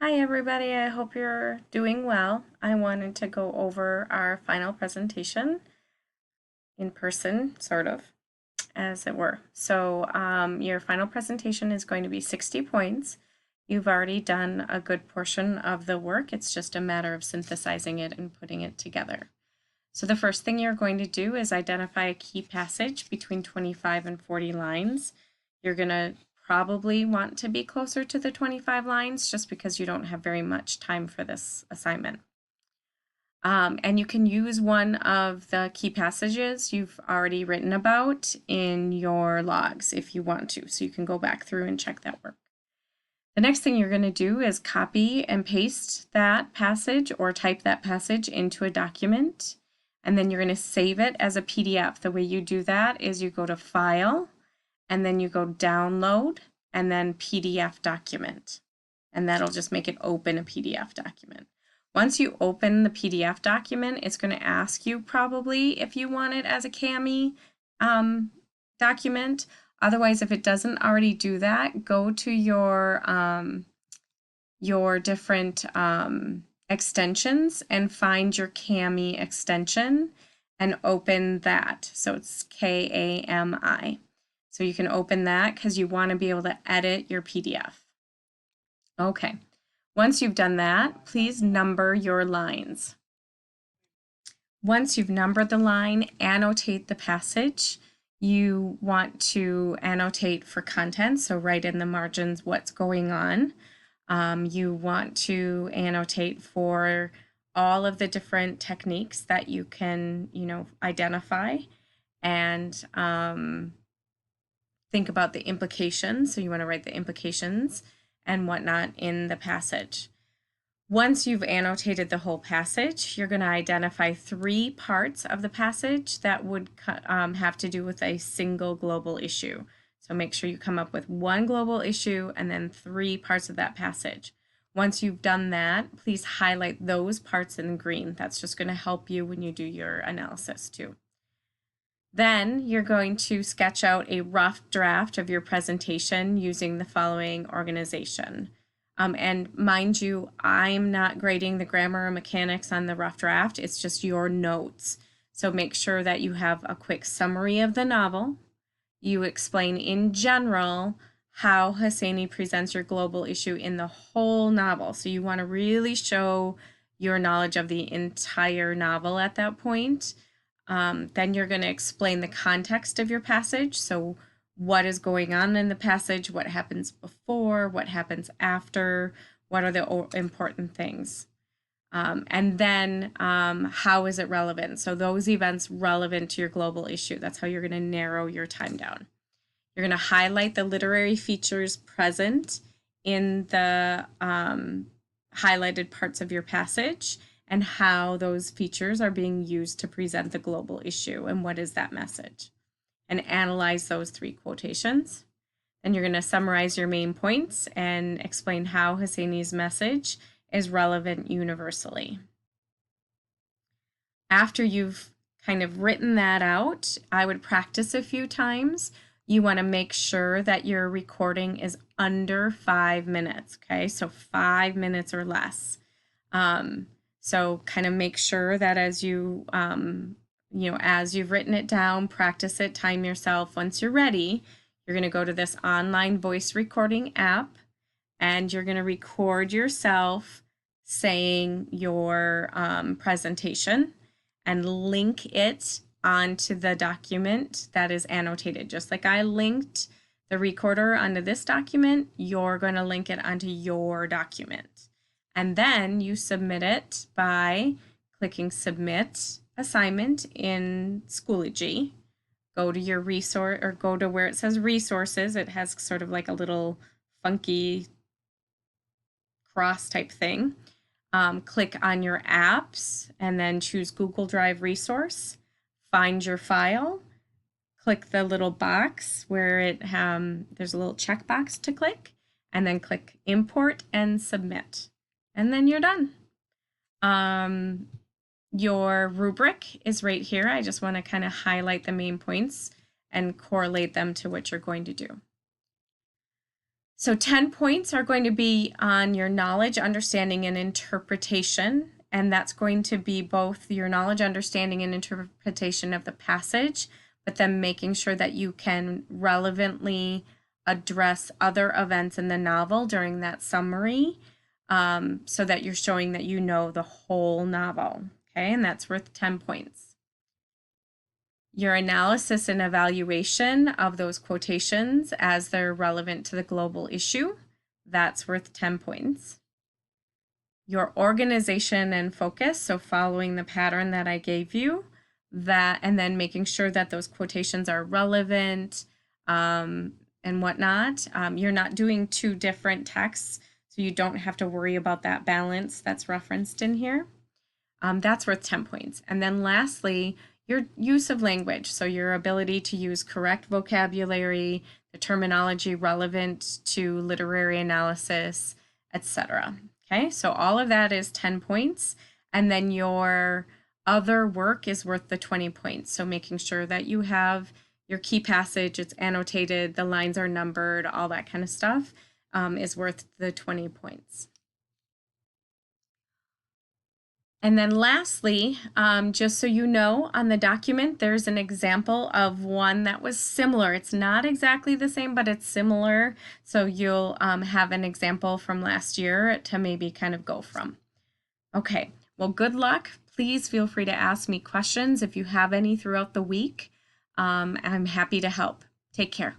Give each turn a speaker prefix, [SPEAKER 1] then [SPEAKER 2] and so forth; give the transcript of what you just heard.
[SPEAKER 1] Hi everybody, I hope you're doing well. I wanted to go over our final presentation in person, sort of, as it were. So your final presentation is going to be 60 points. You've already done a good portion of the work. It's just a matter of synthesizing it and putting it together. So the first thing you're going to do is identify a key passage between 25 and 40 lines. You're going to probably want to be closer to the 25 lines just because you don't have very much time for this assignment. And you can use one of the key passages you've already written about in your logs if you want to. So you can go back through and check that work. The next thing you're going to do is copy and paste that passage or type that passage into a document. And then you're going to save it as a PDF. The way you do that is you go to File, and then you go Download, and then PDF Document. And that'll just make it open a PDF document. Once you open the PDF document, it's going to ask you probably if you want it as a CAMI document. Otherwise, if it doesn't already do that, go to your different extensions and find your CAMI extension and open that. So it's KAMI. So you can open that because you want to be able to edit your PDF. Okay. Once you've done that, please number your lines. Once you've numbered the line, annotate the passage. You want to annotate for content, so write in the margins what's going on. You want to annotate for all of the different techniques that you can, identify, and think about the implications. So you want to write the implications and whatnot in the passage. Once you've annotated the whole passage, you're going to identify 3 parts of the passage that would have to do with a single global issue. So make sure you come up with 1 global issue and then 3 parts of that passage. Once you've done that, please highlight those parts in green. That's just going to help you when you do your analysis too. Then you're going to sketch out a rough draft of your presentation using the following organization. And mind you, I'm not grading the grammar or mechanics on the rough draft. It's just your notes. So make sure that you have a quick summary of the novel. You explain in general how Hosseini presents your global issue in the whole novel. So you want to really show your knowledge of the entire novel at that point. Then you're going to explain the context of your passage. So what is going on in the passage, what happens before, what happens after, what are the important things. And then how is it relevant? So those events relevant to your global issue. That's how you're going to narrow your time down. You're going to highlight the literary features present in the highlighted parts of your passage and how those features are being used to present the global issue and what is that message. And analyze those 3 quotations. Then you're going to summarize your main points and explain how Hosseini's message is relevant universally. After you've kind of written that out, I would practice a few times. You want to make sure that your recording is under 5 minutes, okay? So 5 minutes or less. So kind of make sure that as you as you've written it down, practice it, time yourself. Once you're ready, you're going to go to this online voice recording app and you're going to record yourself saying your presentation and link it onto the document that is annotated. Just like I linked the recorder onto this document, you're going to link it onto your document. And then you submit it by clicking Submit Assignment in Schoology. Go to your resource, or go to where it says Resources. It has sort of like a little funky cross type thing. Click on your apps and then choose Google Drive Resource. Find your file. Click the little box where there's a little checkbox to click, and then click Import and Submit. And then you're done. Your rubric is right here. I just want to kind of highlight the main points and correlate them to what you're going to do. So 10 points are going to be on your knowledge, understanding, and interpretation. And that's going to be both your knowledge, understanding, and interpretation of the passage, but then making sure that you can relevantly address other events in the novel during that summary, so that you're showing that you know the whole novel. Okay, and that's worth 10 points. Your analysis and evaluation of those quotations as they're relevant to the global issue, that's worth 10 points. Your organization and focus, so following the pattern that I gave you, that, and then making sure that those quotations are relevant and whatnot. You're not doing two different texts, so you don't have to worry about that balance that's referenced in here. That's worth 10 points. And then lastly, your use of language, so your ability to use correct vocabulary, the terminology relevant to literary analysis, etc. Okay, so all of that is 10 points. And then your other work is worth the 20 points. So making sure that you have your key passage, it's annotated, the lines are numbered, all that kind of stuff is worth the 20 points. And then lastly, just so you know, on the document, there's an example of one that was similar. It's not exactly the same, but it's similar. So you'll have an example from last year to maybe kind of go from. Okay, well, good luck. Please feel free to ask me questions if you have any throughout the week. I'm happy to help. Take care.